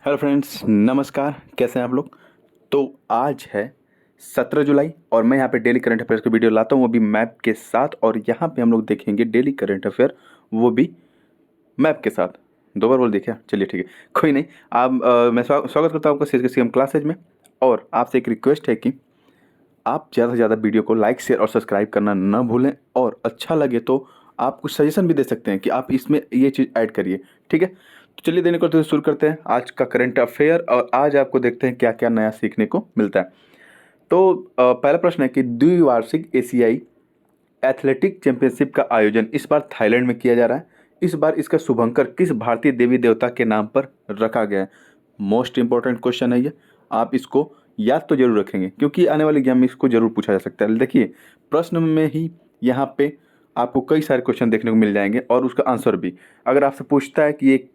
Hello friends, नमस्कार। कैसे हैं आप लोग? तो आज है 17 जुलाई और मैं यहाँ पे डेली करंट अफेयर्स की वीडियो लाता हूँ, वो भी मैप के साथ। और यहाँ पे हम लोग देखेंगे डेली करंट अफेयर, वो भी मैप के साथ। दो बार बोल दिया, चलिए ठीक है, कोई नहीं। आप मैं स्वागत करता हूँ आपका CSM क्लासेज में। और आपसे एक रिक्वेस्ट है कि आप ज़्यादा से ज़्यादा वीडियो को लाइक शेयर और सब्सक्राइब करना न भूलें, और अच्छा लगे तो आप कुछ सजेशन भी दे सकते हैं कि आप इसमें ये चीज़ ऐड करिए। ठीक है, तो चलिए देने को तो शुरू करते हैं आज का करंट अफेयर, और आज आपको देखते हैं क्या क्या नया सीखने को मिलता है। तो पहला प्रश्न है कि द्विवार्षिक एशियाई एथलेटिक चैंपियनशिप का आयोजन इस बार थाईलैंड में किया जा रहा है। इस बार इसका शुभंकर किस भारतीय देवी देवता के नाम पर रखा गया है? मोस्ट इंपॉर्टेंट क्वेश्चन है ये। आप इसको याद तो जरूर रखेंगे, क्योंकि आने वाले एग्जाम में इसको जरूर पूछा जा सकता है। देखिए, प्रश्न में ही यहाँ पे आपको कई सारे क्वेश्चन देखने को मिल जाएंगे, और उसका आंसर भी। अगर आपसे पूछता है कि ये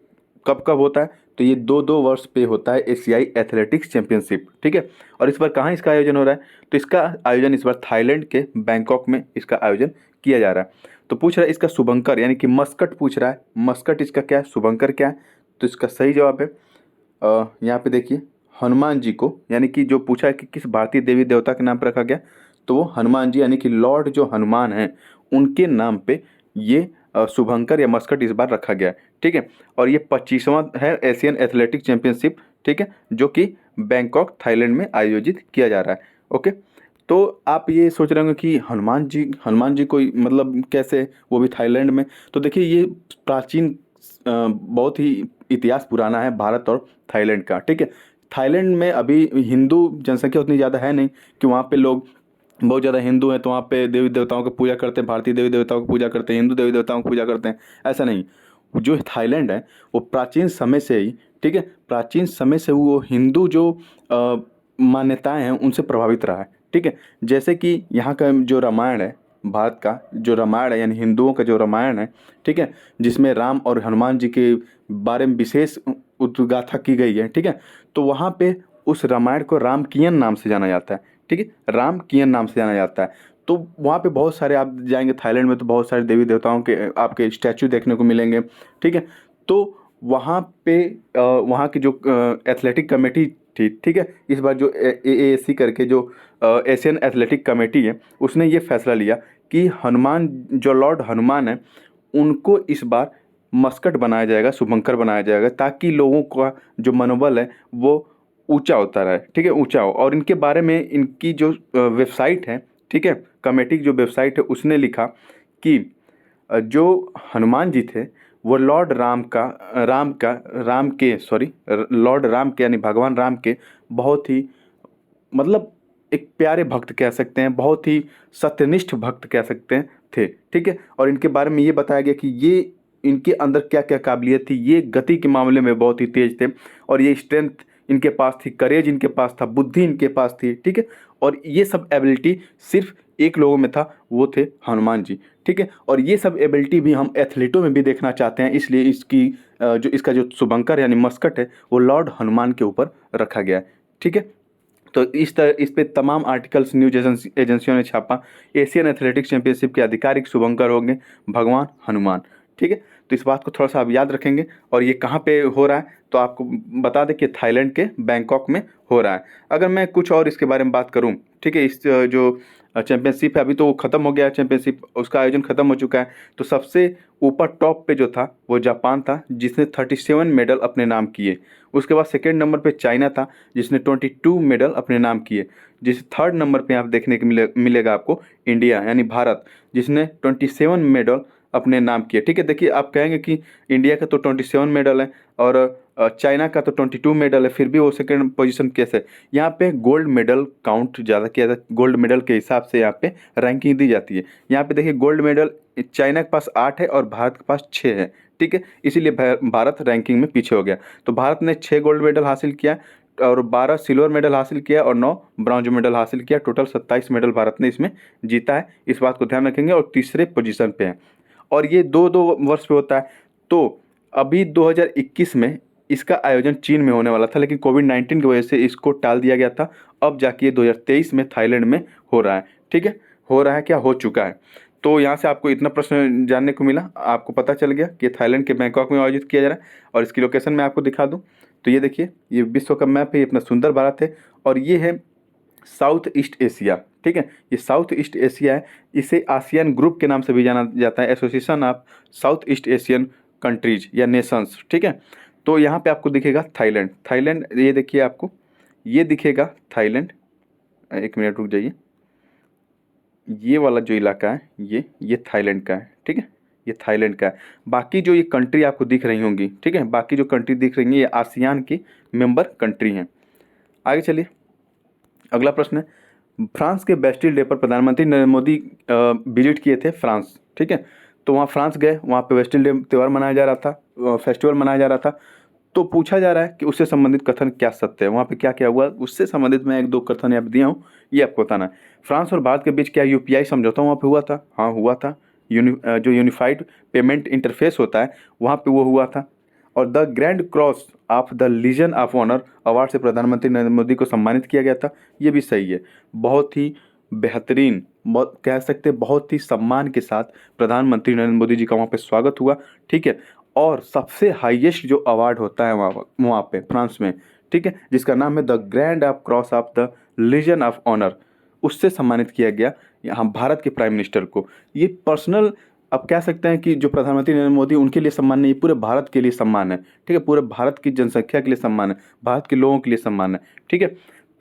कब कब होता है, तो ये दो दो वर्ष पे होता है एशियाई एथलेटिक्स चैंपियनशिप। ठीक है, और इस बार कहाँ इसका आयोजन हो रहा है? तो इसका आयोजन इस बार थाईलैंड के बैंकॉक में इसका आयोजन किया जा रहा है। तो पूछ रहा है इसका शुभंकर, यानी कि मस्कट पूछ रहा है। मस्कट इसका क्या है, शुभंकर क्या है? तो इसका सही जवाब है यहाँ पे देखिए, हनुमान जी को, यानी कि जो पूछा है कि किस भारतीय देवी देवता के नाम पर रखा गया, तो वो हनुमान जी, यानी कि लॉर्ड जो हनुमान हैं उनके नाम पे ये शुभंकर या मस्कट इस बार रखा गया है। ठीक है, और ये 25वां है एशियन एथलेटिक चैंपियनशिप। ठीक है, जो कि बैंकॉक थाईलैंड में आयोजित किया जा रहा है। ओके, तो आप ये सोच रहे होंगे कि हनुमान जी कोई मतलब कैसे, वो भी थाईलैंड में? तो देखिए, ये प्राचीन बहुत ही इतिहास पुराना है भारत और थाईलैंड का। ठीक है, थाईलैंड में अभी हिंदू जनसंख्या उतनी ज़्यादा है नहीं कि वहाँ पे लोग बहुत ज़्यादा हिंदू हैं तो वहाँ पे देवी देवताओं की पूजा करते हैं, भारतीय देवी देवताओं की पूजा करते हैं, हिंदू देवी देवताओं की पूजा करते हैं, ऐसा नहीं। जो थाईलैंड है वो प्राचीन समय से ही, ठीक है, प्राचीन समय से वो हिंदू जो मान्यताएं हैं उनसे प्रभावित रहा है। ठीक है, जैसे कि यहाँ का जो रामायण है, भारत का जो रामायण है, यानी हिंदुओं का जो रामायण है, ठीक है, जिसमें राम और हनुमान जी के बारे में विशेष उद्गाथा की गई है। ठीक है, तो वहाँ पे उस रामायण को रामकियन नाम से जाना जाता है। ठीक है, रामकियन नाम से जाना जाता है। तो वहाँ पे बहुत सारे, आप जाएंगे थाईलैंड में तो बहुत सारे देवी देवताओं के आपके स्टैचू देखने को मिलेंगे। ठीक है, तो वहाँ पे वहाँ की जो एथलेटिक कमेटी थी, ठीक है, इस बार जो AASC करके जो एशियन एथलेटिक कमेटी है, उसने ये फैसला लिया कि हनुमान, जो लॉर्ड हनुमान है, उनको इस बार मस्कट बनाया जाएगा, शुभंकर बनाया जाएगा, ताकि लोगों का जो मनोबल है वो ऊंचा होता रहे। ठीक है, ऊंचा हो। और इनके बारे में इनकी जो वेबसाइट है, ठीक है, कमेटी की जो वेबसाइट है, उसने लिखा कि जो हनुमान जी थे वो लॉर्ड राम के, सॉरी, लॉर्ड राम के, यानी भगवान राम के बहुत ही, मतलब एक प्यारे भक्त कह सकते हैं, बहुत ही सत्यनिष्ठ भक्त कह सकते हैं थे। ठीक है, और इनके बारे में ये बताया गया कि ये इनके अंदर क्या क्या काबिलियत थी। ये गति के मामले में बहुत ही तेज थे, और ये स्ट्रेंथ इनके पास थी, करेज इनके पास था, बुद्धि इनके पास थी। ठीक है, और ये सब एबिलिटी सिर्फ एक लोगों में था, वो थे हनुमान जी। ठीक है, और ये सब एबिलिटी भी हम एथलीटों में भी देखना चाहते हैं, इसलिए इसकी जो इसका जो शुभंकर यानी मस्कट है वो लॉर्ड हनुमान के ऊपर रखा गया है। ठीक है, तो इस पे तमाम आर्टिकल्स न्यूज एजेंसियों ने छापा। एशियन एथलेटिक्स चैंपियनशिप के आधिकारिक शुभंकर होंगे भगवान हनुमान। ठीक है, तो इस बात को थोड़ा सा आप याद रखेंगे। और ये कहाँ पे हो रहा है, तो आपको बता दें कि थाईलैंड के बैंकॉक में हो रहा है। अगर मैं कुछ और इसके बारे में बात करूँ, ठीक है, इस जो चैंपियनशिप है, अभी तो वो ख़त्म हो गया है, चैंपियनशिप उसका आयोजन ख़त्म हो चुका है। तो सबसे ऊपर टॉप पे जो था वो जापान था, जिसने 37 मेडल अपने नाम किए। उसके बाद सेकेंड नंबर पे चाइना था, जिसने 22 मेडल अपने नाम किए। जिस थर्ड नंबर पे आप देखने को मिलेगा आपको इंडिया, यानी भारत, जिसने 27 मेडल अपने नाम किए। ठीक है, देखिए, आप कहेंगे कि इंडिया का तो 27 मेडल है और चाइना का तो 22 मेडल है, फिर भी वो सेकंड पोजीशन कैसे? यहाँ पे गोल्ड मेडल काउंट ज़्यादा किया जाता है, गोल्ड मेडल के हिसाब से यहाँ पे रैंकिंग दी जाती है। यहाँ पे देखिए, गोल्ड मेडल चाइना के पास 8 है और भारत के पास 6 है। ठीक है, इसीलिए भारत रैंकिंग में पीछे हो गया। तो भारत ने 6 गोल्ड मेडल हासिल किया, और 12 सिल्वर मेडल हासिल किया, और 9 ब्रॉन्ज मेडल हासिल किया। टोटल 27 मेडल भारत ने इसमें जीता है, इस बात को ध्यान रखेंगे। और तीसरे पोजीशन पे है, और ये दो दो वर्ष पे होता है। तो अभी 2021 में इसका आयोजन चीन में होने वाला था, लेकिन कोविड-19 की वजह से इसको टाल दिया गया था। अब जाके ये 2023 में थाईलैंड में हो रहा है। ठीक है, हो रहा है क्या, हो चुका है। तो यहाँ से आपको इतना प्रश्न जानने को मिला, आपको पता चल गया कि थाईलैंड के बैंकॉक में आयोजित किया जा रहा है। और इसकी लोकेशन मैं आपको दिखा दूँ तो ये देखिए, ये विश्व का मैप है, ये अपना सुंदर भारत है और ये है साउथ ईस्ट एशिया। ठीक है, ये साउथ ईस्ट एशिया है। इसे आसियान ग्रुप के नाम से भी जाना जाता है, association of south east Asian countries या नेशंस। ठीक है, तो यहाँ पे आपको दिखेगा थाईलैंड। थाईलैंड ये देखिए, आपको ये दिखेगा थाईलैंड। एक मिनट रुक जाइए, ये वाला जो इलाका है ये थाईलैंड का है। ठीक है, ये थाईलैंड का है। बाकी जो ये कंट्री आपको दिख रही होंगी, ठीक है, बाकी जो कंट्री दिख रही हैं ये आसियान की मेंबर कंट्री हैं। आगे चलिए, अगला प्रश्न है, फ्रांस के बेस्टिल डे पर प्रधानमंत्री नरेंद्र मोदी विजिट किए थे फ्रांस। ठीक है, तो वहाँ फ्रांस गए, वहाँ पे बेस्टिल डे त्यौहार मनाया जा रहा था, फेस्टिवल मनाया जा रहा था। तो पूछा जा रहा है कि उससे संबंधित कथन क्या सत्य है, वहाँ पे क्या क्या हुआ, उससे संबंधित मैं एक दो कथन यहाँ पे दिया हूँ, ये आपको बताना है। फ्रांस और भारत के बीच क्या यूपीआई समझौता वहाँ पे हुआ था? हाँ हुआ था। जो यूनिफाइड पेमेंट इंटरफेस होता है वहाँ पे वो हुआ था। और the grand cross of the legion of honour award से प्रधानमंत्री नरेंद्र मोदी को सम्मानित किया गया था, ये भी सही है। बहुत ही बेहतरीन, बहुत कह सकते हैं, बहुत ही सम्मान के साथ प्रधानमंत्री नरेंद्र मोदी जी का वहाँ पे स्वागत हुआ। ठीक है, और सबसे हाईएस्ट जो अवार्ड होता है वहाँ पे फ्रांस में, ठीक है, जिसका नाम है the grand of cross of the legion of honour, उससे सम्मानित किया गया यहाँ भारत के प्राइम मिनिस्टर को। ये पर्सनल, अब कह सकते हैं कि जो प्रधानमंत्री नरेंद्र मोदी उनके लिए सम्मान नहीं, पूरे भारत के लिए सम्मान है। ठीक है, पूरे भारत की जनसंख्या के लिए सम्मान है, भारत के लोगों के लिए सम्मान है। ठीक है,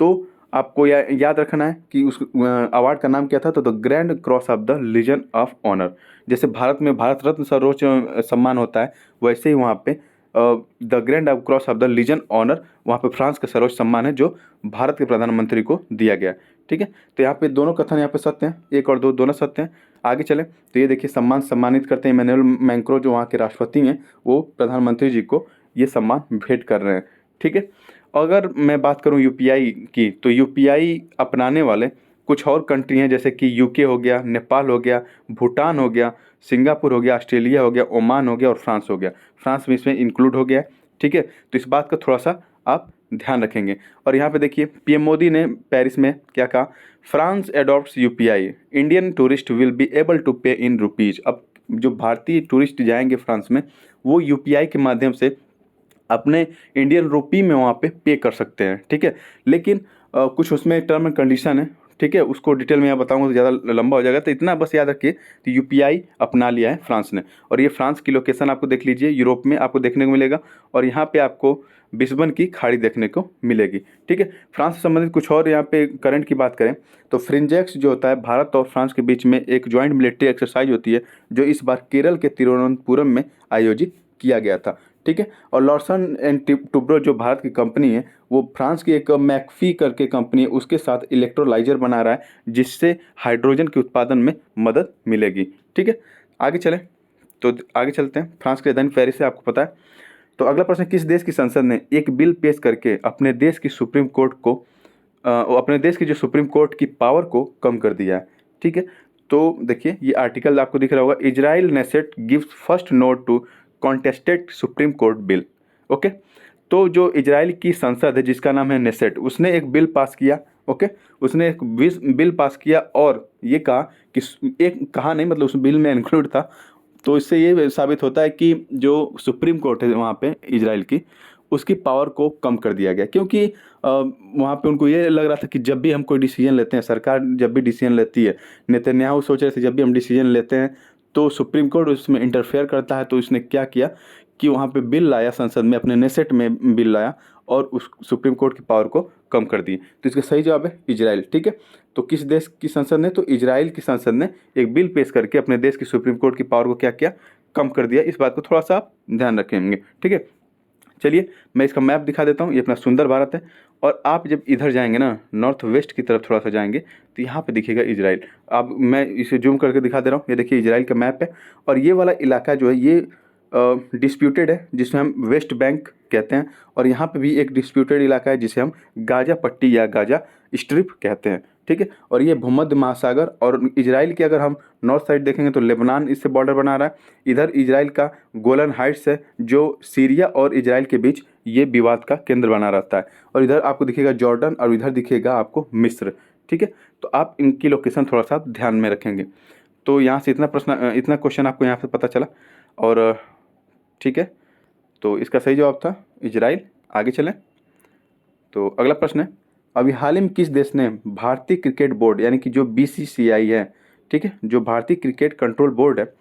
तो आपको याद रखना है कि उस अवार्ड का नाम क्या था, तो the grand cross of the legion of honour. जैसे भारत में भारत रत्न सर्वोच्च सम्मान होता है, वैसे ही वहाँ पे the grand of cross of the legion honour, वहाँ पे फ्रांस का सर्वोच्च सम्मान है जो भारत के प्रधानमंत्री को दिया गया। ठीक है, तो यहाँ पे दोनों कथन यहाँ पे सत्य हैं, एक और दो दोनों सत्य हैं। आगे चलें तो ये देखिए, सम्मानित करते हैं इमैनुअल मैक्रों, जो वहाँ के राष्ट्रपति हैं, वो प्रधानमंत्री जी को ये सम्मान भेंट कर रहे हैं। ठीक है, अगर मैं बात करूँ यूपीआई की, तो यूपीआई अपनाने वाले कुछ और कंट्री हैं, जैसे कि यूके हो गया, नेपाल हो गया, भूटान हो गया, सिंगापुर हो गया, ऑस्ट्रेलिया हो गया, ओमान हो गया और फ्रांस हो गया। फ्रांस भी इसमें इंक्लूड हो गया है। ठीक है, तो इस बात का थोड़ा सा आप ध्यान रखेंगे। और यहाँ पे देखिए, पीएम मोदी ने पेरिस में क्या कहा, France adopts UPI, Indian tourist will be able to pay in rupees. अब जो भारतीय टूरिस्ट जाएंगे फ्रांस में, वो यूपीआई के माध्यम से अपने इंडियन रुपी में वहाँ पे कर सकते हैं। ठीक है, लेकिन कुछ उसमें टर्म एंड कंडीशन है। ठीक है, उसको डिटेल में यहाँ बताऊंगा तो ज़्यादा लंबा हो जाएगा, तो इतना बस याद रखिए, तो यूपीआई अपना लिया है फ्रांस ने। और ये फ्रांस की लोकेशन आपको देख लीजिए, यूरोप में आपको देखने को मिलेगा, और यहाँ पे आपको बिस्बन की खाड़ी देखने को मिलेगी। ठीक है, फ्रांस से संबंधित कुछ और यहाँ पे करंट की बात करें तो फ्रिंजेक्स जो होता है, भारत और फ्रांस के बीच में एक ज्वाइंट मिलिट्री एक्सरसाइज होती है, जो इस बार केरल के तिरुवनंतपुरम में आयोजित किया गया था। ठीक है, और लॉर्सन एंड टुब्रो जो भारत की कंपनी है, वो फ्रांस की एक मैकफी करके कंपनी है, उसके साथ इलेक्ट्रोलाइजर बना रहा है, जिससे हाइड्रोजन के उत्पादन में मदद मिलेगी। ठीक है, आगे चलें तो आगे चलते हैं। फ्रांस की राजधानी पेरिस है, आपको पता है। तो अगला प्रश्न, किस देश की संसद ने एक बिल पेश करके अपने देश की सुप्रीम कोर्ट को अपने देश की जो सुप्रीम कोर्ट की पावर को कम कर दिया है? ठीक है, तो देखिए, ये आर्टिकल आपको दिख रहा होगा, Israel Knesset gives first note to contested supreme court bill. Okay, तो जो इजराइल की संसद है जिसका नाम है नेसेट, उसने एक बिल पास किया। ओके, उसने एक बिल पास किया और ये कहा कि, एक कहा नहीं, मतलब उस बिल में इंक्लूड था। तो इससे ये साबित होता है कि जो सुप्रीम कोर्ट है वहाँ पे इजराइल की, उसकी पावर को कम कर दिया गया, क्योंकि वहाँ पे उनको ये लग रहा था कि जब भी हम कोई डिसीजन लेते हैं, सरकार जब भी डिसीजन लेती है, नेतन्याहू सोच रहे थे जब भी हम डिसीजन लेते हैं तो सुप्रीम कोर्ट उसमें इंटरफेयर करता है। तो इसने क्या किया कि वहाँ पे बिल लाया, संसद में अपने नेसेट में बिल लाया और उस सुप्रीम कोर्ट की पावर को कम कर दी। तो इसका सही जवाब है इजराइल। ठीक है, तो किस देश की संसद ने? तो इजराइल की संसद ने एक बिल पेश करके अपने देश की सुप्रीम कोर्ट की पावर को क्या किया? कम कर दिया। इस बात को थोड़ा सा आप ध्यान रखेंगे। ठीक है, चलिए मैं इसका मैप दिखा देता हूँ। ये अपना सुंदर भारत है, और आप जब इधर जाएंगे ना, नॉर्थ वेस्ट की तरफ थोड़ा सा जाएंगे, तो यहाँ पे दिखेगा इजराइल। अब मैं इसे जूम करके दिखा दे रहा हूँ, ये देखिए इजराइल का मैप है। और ये वाला इलाका जो है ये डिस्प्यूटेड है, जिसमें हम वेस्ट बैंक कहते हैं। और यहाँ पे भी एक डिस्प्यूटेड इलाका है जिसे हम गाजा पट्टी या गाजा स्ट्रिप कहते हैं। ठीक है, और ये भूमध्य महासागर, और इजराइल की अगर हम नॉर्थ साइड देखेंगे तो लेबनान इससे बॉर्डर बना रहा है। इधर इजराइल का गोलन हाइट्स है, जो सीरिया और इजराइल के बीच ये विवाद का केंद्र बना रहता है। और इधर आपको दिखेगा जॉर्डन, और इधर दिखेगा आपको मिस्र। ठीक है, तो आप इनकी लोकेशन थोड़ा सा ध्यान में रखेंगे। तो यहाँ से इतना क्वेश्चन आपको यहाँ से पता चला। और ठीक है, तो इसका सही जवाब था इजराइल। आगे चलें, तो अगला प्रश्न है, अभी हाल ही में किस देश ने भारतीय क्रिकेट बोर्ड यानी कि जो बीसीसीआई है, ठीक है, जो भारतीय क्रिकेट कंट्रोल बोर्ड है,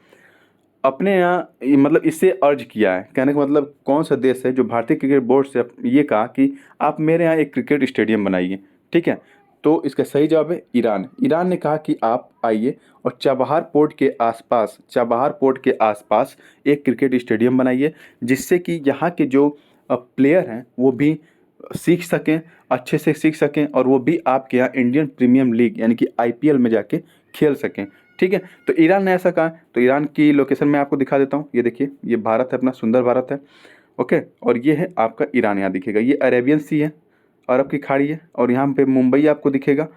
अपने यहाँ मतलब इससे अर्ज किया है, कहने का मतलब कौन सा देश है जो भारतीय क्रिकेट बोर्ड से ये कहा कि आप मेरे यहाँ एक क्रिकेट स्टेडियम बनाइए, ठीक है। तो इसका सही जवाब है ईरान। ईरान ने कहा कि आप आइए और चाबहार पोर्ट के आसपास एक क्रिकेट स्टेडियम बनाइए, जिससे कि यहाँ के जो प्लेयर हैं वो भी सीख सकें, अच्छे से सीख सकें, और वो भी आपके यहाँ इंडियन प्रीमियम लीग यानी कि आईपीएल में जाके खेल सकें, ठीक है। तो ईरान ने ऐसा कहा। तो ईरान की लोकेशन मैं आपको दिखा देता हूँ। ये देखिए, ये भारत है, अपना सुंदर भारत है, ओके। और ये है आपका ईरान, यहाँ दिखेगा, ये अरेबियन सी है, अरब की खाड़ी है, और यहाँ पे मुंबई आपको दिखेगा,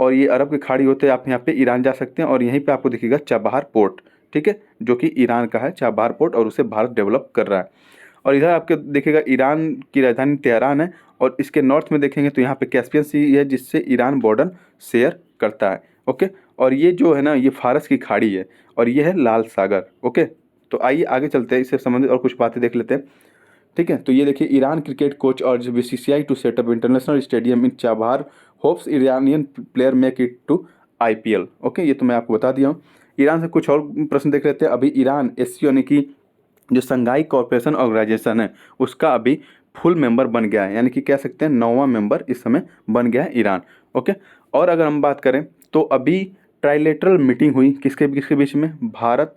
और ये अरब की खाड़ी होते आप यहाँ पे ईरान जा सकते हैं, और यहीं पे आपको दिखेगा चाबहार पोर्ट, ठीक है, जो कि ईरान का है चाबहार पोर्ट, और उसे भारत डेवलप कर रहा है। और इधर आपके दिखेगा ईरान की राजधानी तेहरान है, और इसके नॉर्थ में देखेंगे तो यहाँ पे कैस्पियन सी है, जिससे ईरान बॉर्डर शेयर करता है, ओके। और ये जो है ना, ये फारस की खाड़ी है, और ये है लाल सागर, ओके। तो आइए आगे चलते हैं, इससे संबंधित और कुछ बातें देख लेते हैं, ठीक है। तो ये देखिए, ईरान क्रिकेट कोच और BCCI to set up international stadium in Chabahar, hopes Iranian player make it to IPL, okay. ये तो मैं आपको बता दिया हूँ। ईरान से कुछ और प्रश्न देख लेते हैं। अभी ईरान एससीओ यानी कि जो संघाई कॉरपोरेशन ऑर्गेनाइजेशन है, उसका अभी फुल मेंबर बन गया है, यानी कि कह सकते हैं 9वां मेंबर इस समय बन गया है ईरान, ओके। और अगर हम बात करें तो अभी ट्राइलेटरल मीटिंग हुई किसके किसके बीच में, भारत,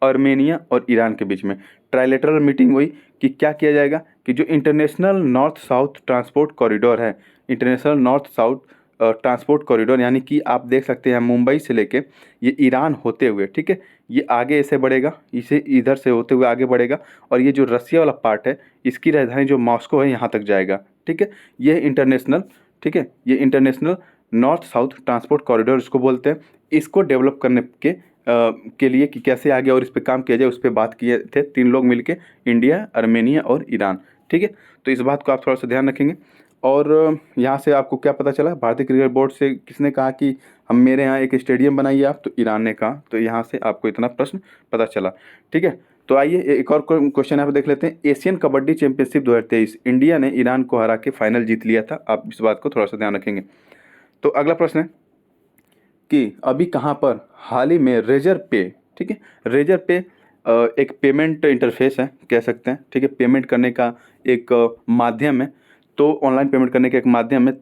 आर्मेनिया और ईरान के बीच में ट्राइलेटरल मीटिंग हुई कि क्या किया जाएगा, कि जो international north south transport corridor है, international north south transport corridor, यानी कि आप देख सकते हैं मुंबई से लेके ये ईरान होते हुए, ठीक है, ये आगे ऐसे बढ़ेगा, इसे इधर से होते हुए आगे बढ़ेगा, और ये जो रसिया वाला पार्ट है, इसकी राजधानी जो मॉस्को है यहाँ तक जाएगा, ठीक है। ये इंटरनेशनल, ठीक है, ये international north south transport corridor इसको बोलते हैं। इसको डेवलप करने के लिए कि कैसे आगे और इस पर काम किया जाए, उस पर बात किए थे 3 लोग मिलके, इंडिया, आर्मेनिया और ईरान, ठीक है। तो इस बात को आप थोड़ा सा ध्यान रखेंगे। और यहाँ से आपको क्या पता चला, भारतीय क्रिकेट बोर्ड से किसने कहा कि हम मेरे यहाँ एक स्टेडियम बनाइए आप, तो ईरान ने कहा। तो यहाँ से आपको इतना प्रश्न पता चला, ठीक है। तो आइए एक और क्वेश्चन यहाँ पे देख लेते हैं। एशियन कबड्डी चैंपियनशिप 2023 इंडिया ने ईरान को हरा के फाइनल जीत लिया था, आप इस बात को थोड़ा सा ध्यान रखेंगे। तो अगला प्रश्न है कि अभी कहाँ पर हाल ही में रेजर पे, ठीक है, रेजर पे एक पेमेंट इंटरफेस है कह सकते हैं, ठीक है, पेमेंट करने का एक माध्यम है, तो ऑनलाइन पेमेंट करने का एक माध्यम है।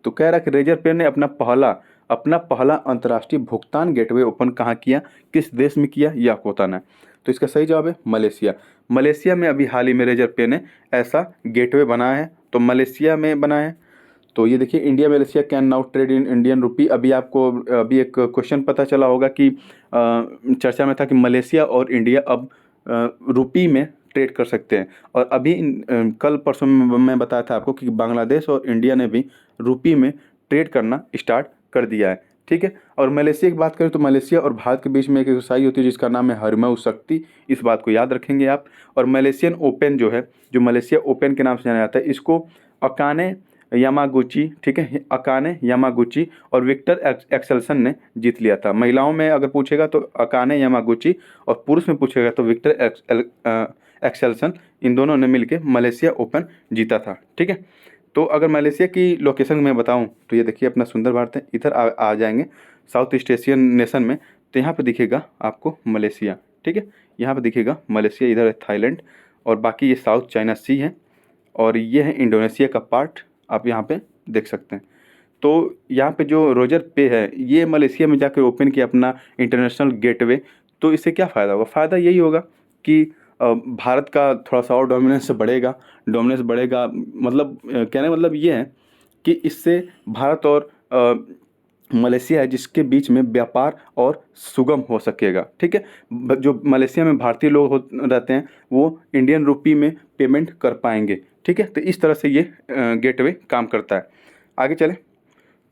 तो कह रहा है कि रेजर पे ने अपना पहला अंतर्राष्ट्रीय भुगतान गेटवे ओपन कहाँ किया, किस देश में किया, यह आपको बताना है। तो इसका सही जवाब है मलेशिया। मलेशिया में अभी हाल ही में रेजर पे ने ऐसा गेटवे बनाया है, तो मलेशिया में बनाया है। तो ये देखिए, India Malaysia can now trade in Indian rupee. अभी आपको अभी एक क्वेश्चन पता चला होगा कि चर्चा में था कि मलेशिया और इंडिया अब रुपी में ट्रेड कर सकते हैं। और अभी कल परसों में मैं बताया था आपको कि बांग्लादेश और इंडिया ने भी रुपी में ट्रेड करना स्टार्ट कर दिया है, ठीक है। और मलेशिया की बात करें तो मलेशिया और भारत के बीच में एक एक्सरसाइज होती है जिसका नाम है हरमऊ शक्ति, इस बात को याद रखेंगे आप। और मलेशियन ओपन जो है, जो मलेशिया ओपन के नाम से जाना जाता है, इसको अकाने यामागुची, ठीक है, अकाने यामागुची और विक्टर एक्सेल्सन ने जीत लिया था। महिलाओं में अगर पूछेगा तो अकाने यामागुची, और पुरुष में पूछेगा तो विक्टर एक्सेल्सन, इन दोनों ने मिलकर मलेशिया ओपन जीता था, ठीक है। तो अगर मलेशिया की लोकेशन में बताऊं तो ये देखिए, अपना सुंदर भारत है, इधर आ जाएंगे साउथ ईस्ट एशियन नेशन में, तो यहाँ पे दिखेगा आपको मलेशिया, ठीक है, यहाँ पे दिखेगा मलेशिया, इधर है थाईलैंड, और बाकी ये साउथ चाइना सी है, और ये है इंडोनेशिया का पार्ट, आप यहाँ पे देख सकते हैं। तो यहाँ पे जो रोजर पे है, ये मलेशिया में जाकर ओपन किया अपना इंटरनेशनल गेटवे। तो इससे क्या फ़ायदा होगा, फ़ायदा यही होगा कि भारत का थोड़ा सा और डोमिनेंस बढ़ेगा, मतलब कहने का मतलब ये है कि इससे भारत और मलेशिया है जिसके बीच में व्यापार और सुगम हो सकेगा, ठीक है। जो मलेशिया में भारतीय लोग रहते हैं वो इंडियन रुपी में पेमेंट कर पाएंगे, ठीक है। तो इस तरह से ये गेटवे काम करता है। आगे चलें,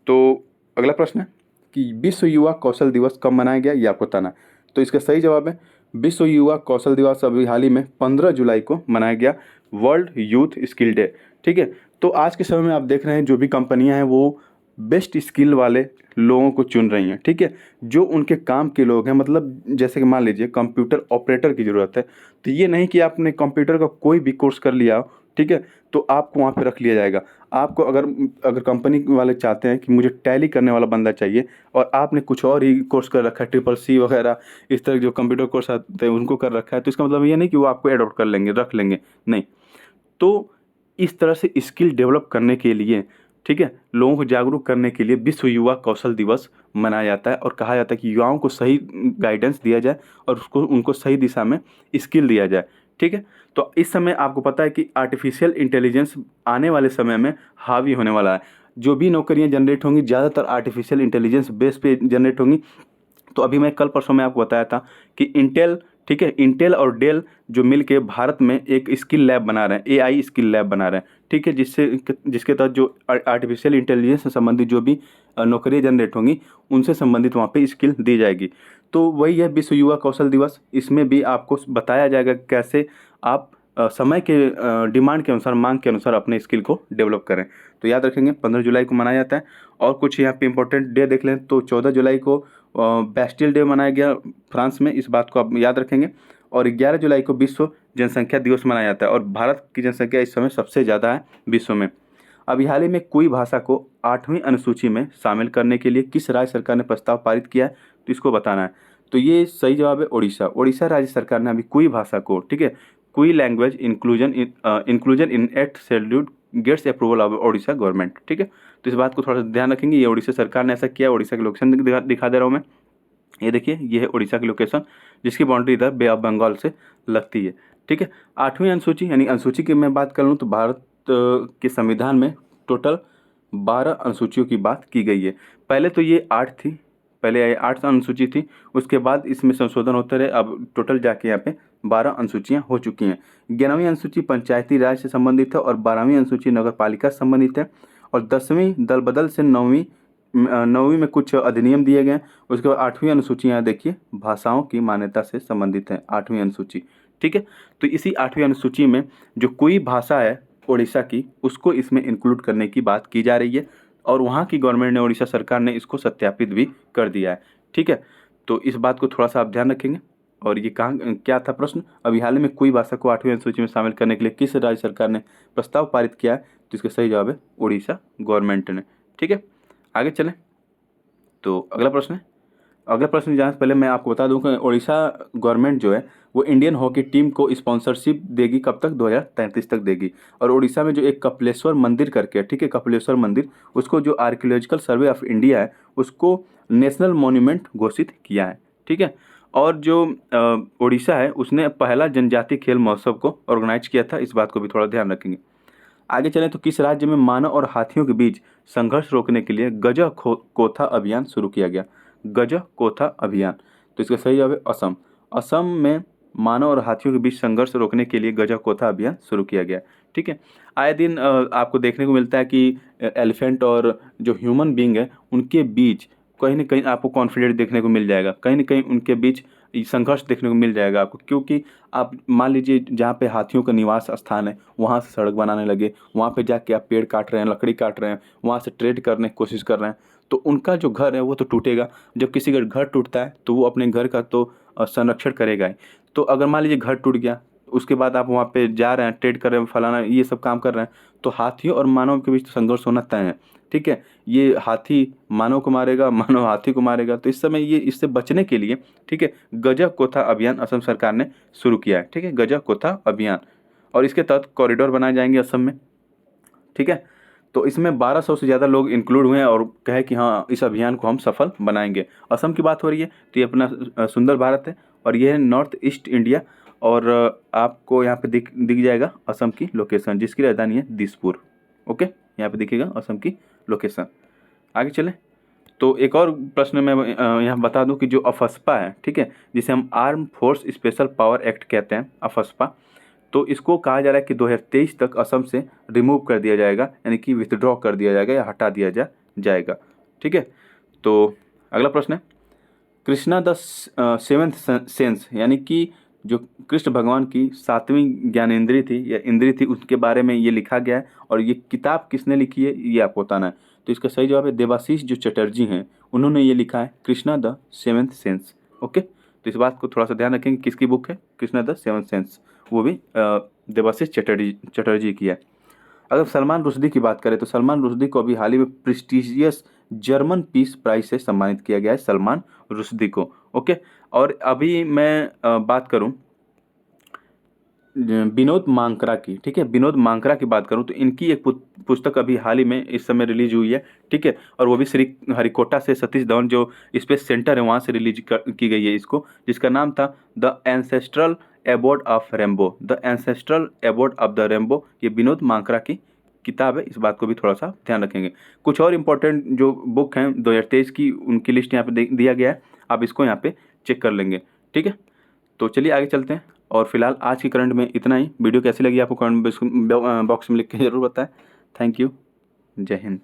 तो अगला प्रश्न है कि विश्व युवा कौशल दिवस कब मनाया गया, ये आपको बताना है। तो इसका सही जवाब है विश्व युवा कौशल दिवस अभी हाल ही में 15 जुलाई को मनाया गया, वर्ल्ड यूथ स्किल डे, ठीक है। तो आज के समय में आप देख रहे हैं जो भी कंपनियां हैं वो बेस्ट स्किल वाले लोगों को चुन रही हैं, ठीक है, जो उनके काम के लोग हैं। मतलब जैसे कि मान लीजिए कंप्यूटर ऑपरेटर की ज़रूरत है, तो ये नहीं कि आपने कंप्यूटर का कोई भी कोर्स कर लिया हो, ठीक है, तो आपको वहाँ पे रख लिया जाएगा। आपको अगर अगर कंपनी वाले चाहते हैं कि मुझे टैली करने वाला बंदा चाहिए और आपने कुछ और ही कोर्स कर रखा है, ट्रिपल सी वगैरह इस तरह जो कंप्यूटर कोर्स आते हैं उनको कर रखा है, तो इसका मतलब ये नहीं कि वो आपको एडॉप्ट कर लेंगे, रख लेंगे, नहीं। तो इस तरह से स्किल डेवलप करने के लिए, ठीक है, लोगों को जागरूक करने के लिए विश्व युवा कौशल दिवस मनाया जाता है और कहा जाता है कि युवाओं को सही गाइडेंस दिया जाए और उसको उनको सही दिशा में स्किल दिया जाए, ठीक है। तो इस समय आपको पता है कि आर्टिफिशियल इंटेलिजेंस आने वाले समय में हावी होने वाला है। जो भी नौकरियां जनरेट होंगी ज़्यादातर आर्टिफिशियल इंटेलिजेंस बेस पे जनरेट होंगी। तो अभी मैं कल परसों में आपको बताया था कि इंटेल, ठीक है, इंटेल और डेल जो मिल के भारत में एक स्किल लैब बना रहे हैं, एआई स्किल लैब बना रहे हैं, ठीक है, जिसके तहत जो आर्टिफिशियल इंटेलिजेंस से संबंधित जो भी नौकरियां जनरेट होंगी उनसे संबंधित वहाँ पे स्किल दी जाएगी। तो वही है विश्व युवा कौशल दिवस। इसमें भी आपको बताया जाएगा कैसे आप समय के डिमांड के अनुसार, मांग के अनुसार अपने स्किल को डेवलप करें। तो याद रखेंगे 15 जुलाई को मनाया जाता है। और कुछ यहाँ पे इंपॉर्टेंट डे देख लें तो 14 जुलाई को बैस्टिल डे मनाया गया फ्रांस में, इस बात को आप याद रखेंगे। और 11 जुलाई को विश्व जनसंख्या दिवस मनाया जाता है और भारत की जनसंख्या इस समय सबसे ज़्यादा है विश्व में। अभी हाल ही में कोई भाषा को 8वीं अनुसूची में शामिल करने के लिए किस राज्य सरकार ने प्रस्ताव पारित किया है, तो इसको बताना है। तो ये सही जवाब है उड़ीसा। उड़ीसा राज्य सरकार ने अभी कोई भाषा को, ठीक है, कोई language inclusion in eight scheduled gets approval of Orissa government, ठीक है। तो इस बात को थोड़ा सा ध्यान रखेंगे, ये उड़ीसा सरकार ने ऐसा किया। उड़ीसा की लोकेशन दिखा दे रहा हूँ मैं, ये देखिए, ये है उड़ीसा की लोकेशन जिसकी बाउंड्री इधर बे ऑफ बंगाल से लगती है, ठीक है। 8वीं अनुसूची यानी अनुसूची की मैं बात कर लूँ तो भारत के संविधान में टोटल 12 अनुसूचियों की बात की गई है। पहले तो ये 8 थी, पहले ये 8 अनुसूची थी, उसके बाद इसमें संशोधन होते रहे, अब टोटल जाके यहाँ पे 12 अनुसूचियाँ हो चुकी हैं। 11वीं अनुसूची पंचायती राज से संबंधित है और 12वीं अनुसूची नगर पालिका से संबंधित है और 10वीं दल बदल से 9वीं में कुछ अधिनियम दिए गए। उसके बाद 8वीं अनुसूची यहाँ देखिए भाषाओं की मान्यता से संबंधित है 8वीं अनुसूची, ठीक है। तो इसी 8वीं अनुसूची में जो कोई भाषा है उड़ीसा की उसको इसमें इंक्लूड करने की बात की जा रही है और वहाँ की गवर्नमेंट ने, उड़ीसा सरकार ने इसको सत्यापित भी कर दिया है, ठीक है। तो इस बात को थोड़ा सा आप ध्यान रखेंगे। और ये कहाँ क्या था प्रश्न, अभी हाल ही में कोई भाषा को 8वीं अनुसूची में शामिल करने के लिए किस राज्य सरकार ने प्रस्ताव पारित किया है, तो इसका सही जवाब है उड़ीसा गवर्नमेंट ने, ठीक है। आगे चलें तो अगला प्रश्न है। अगला प्रश्न जाने से पहले मैं आपको बता दूं कि उड़ीसा गवर्नमेंट जो है वो इंडियन हॉकी टीम को स्पॉन्सरशिप देगी, कब तक, 2033 तक देगी। और उड़ीसा में जो एक कपिलेश्वर मंदिर करके है, ठीक है, कपिलेश्वर मंदिर, उसको जो आर्कियोलॉजिकल सर्वे ऑफ इंडिया है उसको नेशनल मॉन्यूमेंट घोषित किया है, ठीक है। और जो उड़ीसा है उसने पहला जनजातीय खेल महोत्सव को ऑर्गेनाइज किया था, इस बात को भी थोड़ा ध्यान रखेंगे। आगे चलें तो किस राज्य में मानव और हाथियों के बीच संघर्ष रोकने के लिए कोथा अभियान शुरू किया गया, कोथा अभियान, तो इसका सही जवाब है असम। असम में मानव और हाथियों के बीच संघर्ष रोकने के लिए कोथा अभियान शुरू किया गया, ठीक है। आए दिन आपको देखने को मिलता है कि एलिफेंट और जो ह्यूमन बींग है उनके बीच कहीं ना कहीं आपको कॉन्फ्लिक्ट देखने को मिल जाएगा, कहीं ना कहीं उनके बीच संघर्ष देखने को मिल जाएगा आपको। क्योंकि आप मान लीजिए जहाँ पे हाथियों का निवास स्थान है वहाँ से सड़क बनाने लगे, वहाँ पे जाके आप पेड़ काट रहे हैं, लकड़ी काट रहे हैं, वहाँ से ट्रेड करने की कोशिश कर रहे हैं, तो उनका जो घर है वो तो टूटेगा। जब किसी का घर टूटता है तो वो अपने घर का तो संरक्षण करेगा ही। तो अगर मान लीजिए घर टूट गया, उसके बाद आप वहाँ पे जा रहे हैं, ट्रेड कर रहे हैं, फलाना ये सब काम कर रहे हैं, तो हाथियों और मानव के बीच तो संघर्ष होना तय है, ठीक है। ये हाथी मानव को मारेगा, मानव हाथी को मारेगा, तो इस समय ये इससे बचने के लिए, ठीक है, गजब कोथा अभियान असम सरकार ने शुरू किया है, ठीक है, गजब कोथा अभियान। और इसके तहत कॉरिडोर बनाए जाएंगे असम में, ठीक है। तो इसमें 1200 से ज़्यादा लोग इंक्लूड हुए हैं और कहे कि हाँ इस अभियान को हम सफल बनाएंगे। असम की बात हो रही है तो ये अपना सुंदर भारत है और ये है नॉर्थ ईस्ट इंडिया। और आपको यहाँ पे दिख जाएगा असम की लोकेशन जिसकी राजधानी है दिसपुर, ओके, यहाँ पे दिखेगा असम की लोकेशन। आगे चले तो एक और प्रश्न मैं यहाँ बता दूं कि जो अफस्पा है, ठीक है, जिसे हम arm force special power act कहते हैं, अफस्पा, तो इसको कहा जा रहा है कि 2023 तक असम से रिमूव कर दिया जाएगा, यानी कि विथड्रॉ कर दिया जाएगा या हटा दिया जाएगा, ठीक है। तो अगला प्रश्न है कृष्णा द सेवेंथ सेंस यानी कि जो कृष्ण भगवान की 7वीं ज्ञानेंद्रिय थी या इंद्रिय थी, उसके बारे में ये लिखा गया है। और ये किताब किसने लिखी है ये आपको बताना है। तो इसका सही जवाब है देवाशीष जो चटर्जी हैं, उन्होंने ये लिखा है Krishna the seventh sense. Okay, तो इस बात को थोड़ा सा ध्यान रखेंगे, किसकी बुक है, कृष्णा द सेवेंथ सेंस, वो भी देवाशीष चटर्जी की है। अगर सलमान रुश्दी की बात करें तो सलमान रुश्दी को अभी हाल ही में प्रेस्टिजियस जर्मन पीस प्राइज से सम्मानित किया गया है, सलमान रुश्दी को। ओके, और अभी मैं बात करूं विनोद मांकरा की, ठीक है, विनोद मांकरा की बात करूं तो इनकी एक पुस्तक अभी हाल ही में इस समय रिलीज हुई है, ठीक है, और वो भी श्री हरिकोटा से सतीश धवन जो स्पेस सेंटर है वहाँ से रिलीज की गई है इसको, जिसका नाम था the ancestral abode of rainbow, the ancestral abode of the rainbow. ये विनोद मांकरा की किताब है, इस बात को भी थोड़ा सा ध्यान रखेंगे। कुछ और इंपॉर्टेंट जो बुक हैं 2023 की, उनकी लिस्ट यहाँ पे दिया गया है, आप इसको यहाँ पे चेक कर लेंगे, ठीक है। तो चलिए आगे चलते हैं। और फिलहाल आज की करंट में इतना ही। वीडियो कैसी लगी आपको कमेंट बॉक्स में लिख के जरूर बताएं। थैंक यू, जय हिंद।